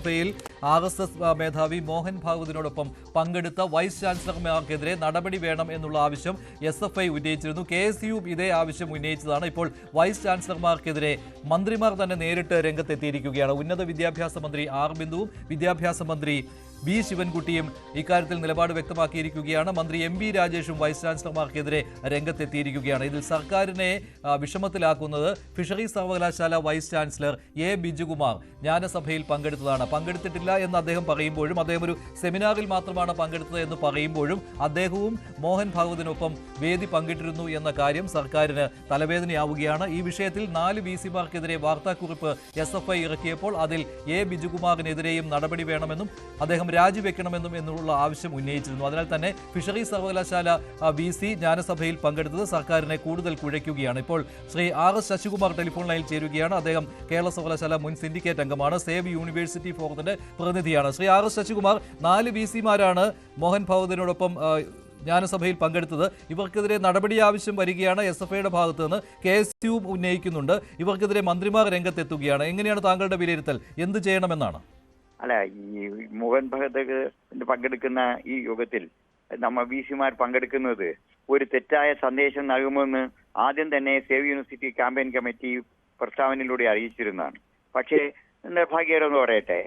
നിയമസഭയിൽ RSS മേധാവി മോഹൻ ഭാഗവതിനോടൊപ്പം പങ്കെടുത്ത വൈസ് ചാൻസലർമാർക്കെതിരെ നടപടി വേണം എന്നുള്ള ആവശ്യം SFI ഉന്നയിച്ചിരുന്നു. KSU ഇതേ ആവശ്യം ഉന്നയിച്ചതാണ്. ഇപ്പോൾ വൈസ് ചാൻസലർമാർക്കെതിരെ മന്ത്രിമാർ തന്നെ നേരിട്ട് രംഗത്തെത്തിയിരിക്കുകയാണ്. ഉന്നത വിദ്യാഭ്യാസ മന്ത്രി R ബിന്ദുവും വിദ്യാഭ്യാസ മന്ത്രി B ശിവൻകുട്ടിയും ഇക്കാര്യത്തിൽ നിലപാട് വ്യക്തമാക്കിയിരിക്കുകയാണ്. മന്ത്രി MB രാജേഷും വൈസ് ചാൻസലർമാർക്കെതിരെ രംഗത്തെത്തിയിരിക്കുകയാണ്. ഇതിൽ സർക്കാരിനെ വിഷമത്തിലാക്കുന്നത് ഫിഷറീസ് സർവകലാശാല വൈസ് ചാൻസലർ A ബിജുകുമാർ ജ്ഞാനസഭയിൽ പങ്കെടുത്തിട്ടില്ല എന്ന് അദ്ദേഹം പറയുമ്പോഴും, അദ്ദേഹം ഒരു സെമിനാറിൽ മാത്രമാണ് പങ്കെടുത്തത് എന്ന് പറയുമ്പോഴും അദ്ദേഹവും മോഹൻ ഭാഗവതിനൊപ്പം വേദി പങ്കിട്ടിരുന്നു എന്ന കാര്യം സർക്കാരിന് തലവേദനയാവുകയാണ്. ഈ വിഷയത്തിൽ 4 VC-മാർക്കെതിരെ വാർത്താക്കുറിപ്പ് SFI ഇറക്കിയപ്പോൾ അതിൽ A ബിജുകുമാറിനെതിരെയും നടപടി വേണമെന്നും അദ്ദേഹം രാജിവെക്കണമെന്നും എന്നുള്ള ആവശ്യം ഉന്നയിച്ചിരുന്നു. അതിനാൽ തന്നെ ഫിഷറീസ് സർവകലാശാല VC ജ്ഞാനസഭയിൽ പങ്കെടുത്തത് സർക്കാരിനെ കൂടുതൽ കുഴയ്ക്കുകയാണ്. ഇപ്പോൾ ശ്രീ RS ശശികുമാർ ടെലിഫോൺ ലൈനിൽ ചേരുകയാണ്. അദ്ദേഹം കേരള സർവകലാശാല മുൻ സിൻഡിക്കേറ്റ് അംഗമാണ്, സേവ് യൂണിവേഴ്സിറ്റി ഫോറത്തിന്റെ പ്രതിനിധിയാണ്. ശ്രീ RS ശശികുമാർ, 4 VC-മാരാണ് മോഹൻ ഭാഗവതിനോടൊപ്പം ജ്ഞാനസഭയിൽ പങ്കെടുത്തത്. ഇവർക്കെതിരെ നടപടി ആവശ്യം വരികയാണ് SFIയുടെ ഭാഗത്ത് നിന്ന്. KSU ഉന്നയിക്കുന്നുണ്ട്. ഇവർക്കെതിരെ മന്ത്രിമാർ രംഗത്തെത്തുകയാണ്. എങ്ങനെയാണ് താങ്കളുടെ വിലയിരുത്തൽ? എന്ത് ചെയ്യണമെന്നാണ്? അല്ല, ഈ മോഹൻ ഭഗത് പങ്കെടുക്കുന്ന ഈ യോഗത്തിൽ നമ്മ VC-മാർ പങ്കെടുക്കുന്നത് ഒരു തെറ്റായ സന്ദേശം നൽകുമെന്ന് ആദ്യം തന്നെ സേവ് യൂണിവേഴ്സിറ്റി ക്യാമ്പയിൻ കമ്മിറ്റി പ്രസ്താവനയിലൂടെ അറിയിച്ചിരുന്നതാണ്. പക്ഷേ നിർഭാഗ്യകരമെന്ന് പറയട്ടെ,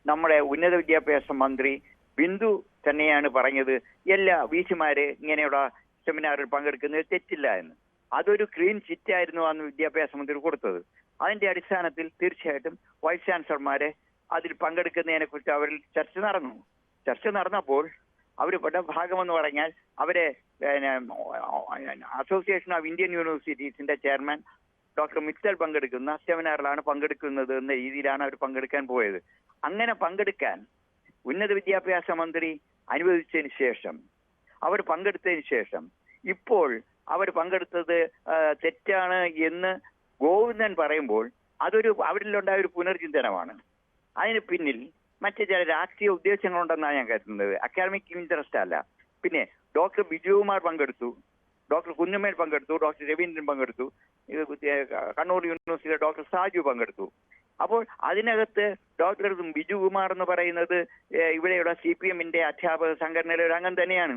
നമ്മുടെ ഉന്നത വിദ്യാഭ്യാസ മന്ത്രി ബിന്ദു തന്നെയാണ് പറഞ്ഞത് എല്ലാ VC-മാര് ഇങ്ങനെയുള്ള സെമിനാറിൽ പങ്കെടുക്കുന്നത് തെറ്റില്ല എന്ന്. അതൊരു ക്ലീൻ ചിറ്റ് ആയിരുന്നു അന്ന് വിദ്യാഭ്യാസ മന്ത്രി കൊടുത്തത്. അതിന്റെ അടിസ്ഥാനത്തിൽ തീർച്ചയായിട്ടും വൈസ് ചാൻസലർമാരെ അതിൽ പങ്കെടുക്കുന്നതിനെ കുറിച്ച് അവരിൽ ചർച്ച നടന്നപ്പോൾ അവരുടെ ഭാഗമെന്ന് പറഞ്ഞാൽ അവരെ അസോസിയേഷൻ ഓഫ് ഇന്ത്യൻ യൂണിവേഴ്സിറ്റീസിന്റെ ചെയർമാൻ ഡോക്ടർ മിത്തൽ പങ്കെടുക്കുന്ന സെമിനാറിലാണ് പങ്കെടുക്കുന്നത് എന്ന രീതിയിലാണ് അവർ പങ്കെടുക്കാൻ പോയത്. അങ്ങനെ പങ്കെടുക്കാൻ ഉന്നത വിദ്യാഭ്യാസ മന്ത്രി അനുവദിച്ചതിന് ശേഷം, അവർ പങ്കെടുത്തതിന് ശേഷം ഇപ്പോൾ അവർ പങ്കെടുത്തത് തെറ്റാണ് എന്ന് ഗോവിന്ദൻ പറയുമ്പോൾ അവരിലുണ്ടായ ഒരു പുനർചിന്തനമാണ്. അതിന് പിന്നിൽ മറ്റു ചില രാഷ്ട്രീയ ഉദ്ദേശങ്ങളുണ്ടെന്നാണ് ഞാൻ കരുതുന്നത്. അക്കാഡമിക് ഇൻട്രസ്റ്റ് അല്ല. പിന്നെ ഡോക്ടർ ബിജുകുമാർ പങ്കെടുത്തു, ഡോക്ടർ കുഞ്ഞമ്മേൽ പങ്കെടുത്തു, ഡോക്ടർ രവീന്ദ്രൻ പങ്കെടുത്തു, കണ്ണൂർ യൂണിവേഴ്സിറ്റിയിലെ ഡോക്ടർ സാജു പങ്കെടുത്തു. അപ്പോൾ അതിനകത്ത് ഡോക്ടർ ബിജുകുമാർ എന്ന് പറയുന്നത് ഇവിടെയുള്ള CPM-ന്റെ അധ്യാപക സംഘടനയിലെ ഒരു അംഗം തന്നെയാണ്.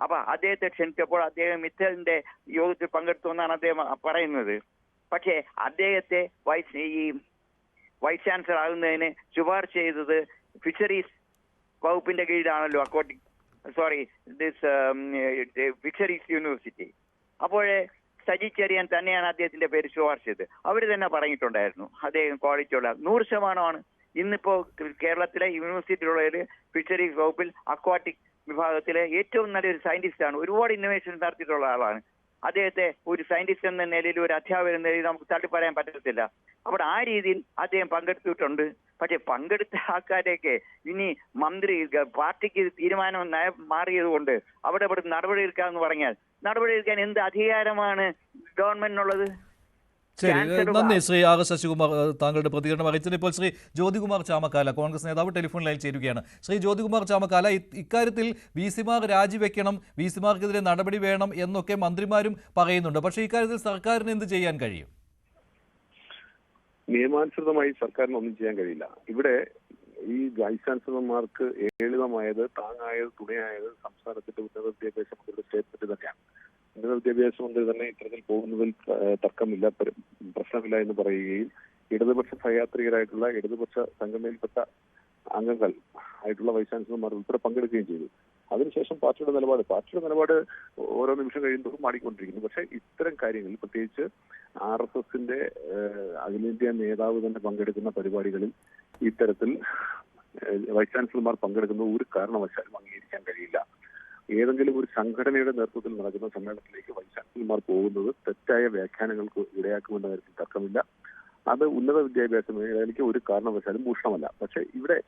അപ്പൊ അദ്ദേഹത്തെ ക്ഷണിച്ചപ്പോൾ അദ്ദേഹം മിത്തലിന്റെ യോഗത്തിൽ പങ്കെടുത്തു എന്നാണ് അദ്ദേഹം പറയുന്നത്. പക്ഷേ അദ്ദേഹത്തെ വൈസ് ചാൻസലർ ആകുന്നതിന് ശുപാർശ ചെയ്തത് ഫിഷറീസ് വകുപ്പിന്റെ കീഴിലാണല്ലോ, ഫിഷറീസ് യൂണിവേഴ്സിറ്റി. അപ്പോഴേ സജി ചെറിയാൻ തന്നെയാണ് അദ്ദേഹത്തിന്റെ പേര് ശുപാർശ ചെയ്തത്. അവർ തന്നെ പറഞ്ഞിട്ടുണ്ടായിരുന്നു അദ്ദേഹം ക്വാളിറ്റിയുള്ള 100% ഇന്നിപ്പോ കേരളത്തിലെ യൂണിവേഴ്സിറ്റിയിലുള്ളതിൽ ഫിഷറീസ് വകുപ്പിൽ അക്വാട്ടിക് വിഭാഗത്തിലെ ഏറ്റവും നല്ലൊരു സയന്റിസ്റ്റാണ്. ഒരുപാട് ഇന്നോവേഷൻ നടത്തിയിട്ടുള്ള ആളാണ്. അദ്ദേഹത്തെ ഒരു സയന്റിസ്റ്റ് എന്ന നിലയിൽ, ഒരു അധ്യാപകൻ എന്ന നിലയിൽ നമുക്ക് തള്ളിപ്പറയാൻ പറ്റത്തില്ല. അപ്പോൾ ആ രീതിയിൽ അദ്ദേഹം പങ്കെടുത്തിട്ടുണ്ട്. പക്ഷെ പങ്കെടുത്ത ആൾക്കാരെയൊക്കെ ഇനി മന്ത്രി പാർട്ടിക്ക് തീരുമാനം മാറിയത് കൊണ്ട് അവിടെ നടപടിയെടുക്കാമെന്ന് പറഞ്ഞാൽ നടപടിയെടുക്കാൻ എന്ത് അധികാരമാണ് ഗവൺമെന്റിനുള്ളത്? ശരി, നന്ദി ശ്രീ RS ശശികുമാർ താങ്കളുടെ പ്രതികരണം അറിയിച്ചത്. ഇപ്പോൾ ശ്രീ ജ്യോതികുമാർ ചാമക്കാല, കോൺഗ്രസ് നേതാവ്, ടെലിഫോൺ ലൈനിൽ ചേരുകയാണ്. ശ്രീ ജ്യോതികുമാർ ചാമക്കാല, ഇക്കാര്യത്തിൽ VC-മാർ രാജിവെക്കണം, VC-മാർക്കെതിരെ നടപടി വേണം എന്നൊക്കെ മന്ത്രിമാരും പറയുന്നുണ്ട്. പക്ഷേ ഇക്കാര്യത്തിൽ സർക്കാരിന് എന്ത് ചെയ്യാൻ കഴിയും? നിയമാനുസൃതമായി സർക്കാരിന് ഒന്നും ചെയ്യാൻ കഴിയില്ല. ഇവിടെ ഈ വൈസ് ചാൻസലർമാർക്ക് ഏളിതമായത്, താങ്ങായത്, തുണയായത് സംസ്ഥാനത്തിന്റെ ഉന്നത വിദ്യാഭ്യാസ മന്ത്രിയുടെ സ്റ്റേറ്റ്മെന്റ് തന്നെയാണ്. ഉന്നത വിദ്യാഭ്യാസ മന്ത്രി തന്നെ ഇത്തരത്തിൽ പോകുന്നതിൽ തർക്കമില്ല, പ്രശ്നമില്ല എന്ന് പറയുകയും ഇടതുപക്ഷ സഹയാത്രികരായിട്ടുള്ള ഇടതുപക്ഷ സംഘടനയിൽപ്പെട്ട അംഗങ്ങൾ ആയിട്ടുള്ള വൈസ് ചാൻസലർമാർ ഉൾപ്പെടെ പങ്കെടുക്കുകയും ചെയ്തു. അതിനുശേഷം പാർട്ടിയുടെ നിലപാട് ഓരോ നിമിഷം കഴിയുമ്പോഴും മാറിക്കൊണ്ടിരിക്കുന്നു. പക്ഷെ ഇത്തരം കാര്യങ്ങളിൽ, പ്രത്യേകിച്ച് RSSന്റെ അഖിലേന്ത്യാ നേതാവ് തന്നെ പങ്കെടുക്കുന്ന പരിപാടികളിൽ ഇത്തരത്തിൽ വൈസ് ചാൻസലർമാർ പങ്കെടുക്കുന്നത് ഒരു കാരണവശാലും അംഗീകരിക്കാൻ കഴിയില്ല. ഏതെങ്കിലും ഒരു സംഘടനയുടെ നേതൃത്വത്തിൽ നടക്കുന്ന സമ്മേളനത്തിലേക്ക് വൈസ് ചാൻസലർമാർ പോകുന്നത് തെറ്റായ വ്യാഖ്യാനങ്ങൾക്ക് ഇടയാക്കുമെന്ന കാര്യത്തിൽ തർക്കമില്ല. അത് ഉന്നത വിദ്യാഭ്യാസ മേഖലയിലേക്ക് ഒരു കാരണവശാലും ഭൂഷണമല്ല. പക്ഷെ ഇവിടെ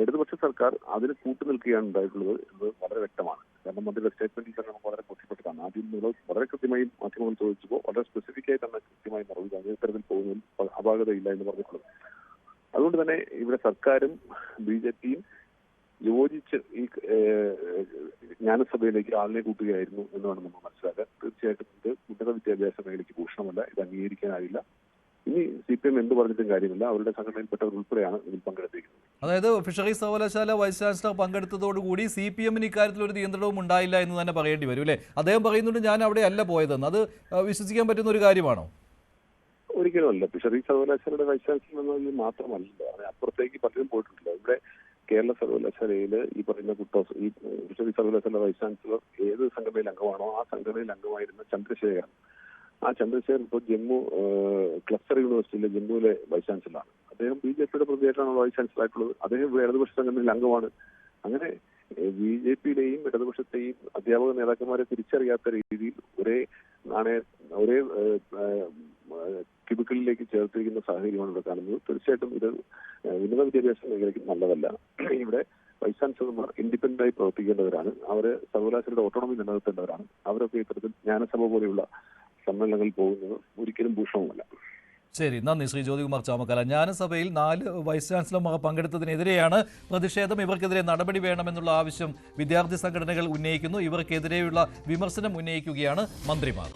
ഇടതുപക്ഷ സർക്കാർ അതിന് കൂട്ടുനിൽക്കുകയാണ് ഉണ്ടായിട്ടുള്ളത് എന്ന് വളരെ വ്യക്തമാണ്. കാരണം മന്ത്രിയുടെ സ്റ്റേറ്റ്മെന്റിൽ തന്നെ നമുക്ക് വളരെ ബോധ്യപ്പെട്ടതാണ്. ആദ്യം വളരെ കൃത്യമായി മാധ്യമങ്ങൾ ചോദിച്ചപ്പോൾ വളരെ സ്പെസിഫിക്കായി തന്നെ കൃത്യമായി മറുപടി ഇത്തരത്തിൽ പോകുന്നതിൽ അപാകതയില്ല എന്ന് പറഞ്ഞിട്ടുള്ളത്. അതുകൊണ്ട് തന്നെ ഇവിടെ സർക്കാരും BJP-യും യോജിച്ച് ഈ ജ്ഞാനസഭയിലേക്ക് ആളിനെ കൂട്ടുകയായിരുന്നു എന്നാണ് നമ്മൾ മനസ്സിലാക്കാൻ. തീർച്ചയായിട്ടും ഇത് ഉന്നത വിദ്യാഭ്യാസ മേഖലയ്ക്ക് ഭൂഷണമല്ല, ഇത് അംഗീകരിക്കാനാവില്ല. ഇനി CPM എന്ത് പറഞ്ഞിട്ടും കാര്യമില്ല, അവരുടെ സംഘടനയിൽപ്പെട്ടവർ ഉൾപ്പെടെയാണ് ഇതിൽ പങ്കെടുത്തിരിക്കുന്നത്. അതായത് ഫിഷറീസ് സർവകലാശാല വൈസ് ചാൻസലർ പങ്കെടുത്തതോടുകൂടി CPM ഇക്കാര്യത്തിൽ ഒരു നിയന്ത്രണവും ഉണ്ടായില്ല എന്ന് തന്നെ പറയേണ്ടി വരും അല്ലേ? അദ്ദേഹം പറയുന്നുണ്ട് ഞാൻ അവിടെ അല്ല പോയതെന്ന്. അത് വിശ്വസിക്കാൻ പറ്റുന്ന ഒരു കാര്യമാണോ? ഒരിക്കലും അല്ല. ഫിഷറീസ് സർവകലാശാലയുടെ വൈസ് ചാൻസലർ എന്നതിൽ മാത്രമല്ല, അപ്പുറത്തേക്ക് പലരും പോയിട്ടില്ല. ഇവിടെ കേരള സർവകലാശാലയിൽ ഈ പറയുന്ന കുട്ടോസ്, ഈ ഫിഷറീസ് സർവകലാശാല വൈസ് ചാൻസലർ ഏത് സംഘടനയിൽ അംഗമാണോ ആ സംഘടനയിൽ അംഗമായിരുന്ന ചന്ദ്രശേഖരൻ, ആ ചന്ദ്രശേഖരൻ ഇപ്പോൾ ജമ്മു ക്ലസ്റ്റർ യൂണിവേഴ്സിറ്റിയിലെ ജമ്മുവിലെ വൈസ് ചാൻസലറാണ്. അദ്ദേഹം BJPയുടെ പ്രതിയായിട്ടാണ് വൈസ് ചാൻസലർ ആയിട്ടുള്ളത്. അദ്ദേഹം ഇവിടെ ഇടതുപക്ഷ സംഘടനയിൽ അംഗമാണ്. അങ്ങനെ BJPയുടെയും ഇടതുപക്ഷത്തെയും അധ്യാപക നേതാക്കന്മാരെ തിരിച്ചറിയാത്ത രീതിയിൽ ഒരേ ക്യൂബിക്കിളിലേക്ക് ചേർത്തിരിക്കുന്ന സാഹചര്യമാണ് ഇവിടെ കാണുന്നത്. തീർച്ചയായിട്ടും ഇത് ഉന്നത വിദ്യാഭ്യാസ മേഖലയ്ക്ക് നല്ലതല്ല. ഇവിടെ വൈസ് ചാൻസലർമാർ ഇൻഡിപെൻഡന്റ് ആയി പ്രവർത്തിക്കേണ്ടവരാണ്. അവര് സർവകലാശാലയുടെ ഓട്ടോണമി നിലനിർത്തേണ്ടവരാണ്. അവരൊക്കെ ഇത്തരത്തിൽ ജ്ഞാനസഭ പോലെയുള്ള സമ്മേളനങ്ങളിൽ പോകുന്നത് ഒരിക്കലും ഭൂഷണമല്ല. ശരി, നന്ദി ശ്രീ ജ്യോതികുമാർ ചാമക്കാല. ജ്ഞാനസഭയിൽ 4 വൈസ് ചാൻസലർമാർ പങ്കെടുത്തതിനെതിരെയാണ് പ്രതിഷേധം. ഇവർക്കെതിരെ നടപടി വേണമെന്നുള്ള ആവശ്യം വിദ്യാർത്ഥി സംഘടനകൾ ഉന്നയിക്കുന്നു. ഇവർക്കെതിരെയുള്ള വിമർശനം ഉന്നയിക്കുകയാണ് മന്ത്രിമാർ.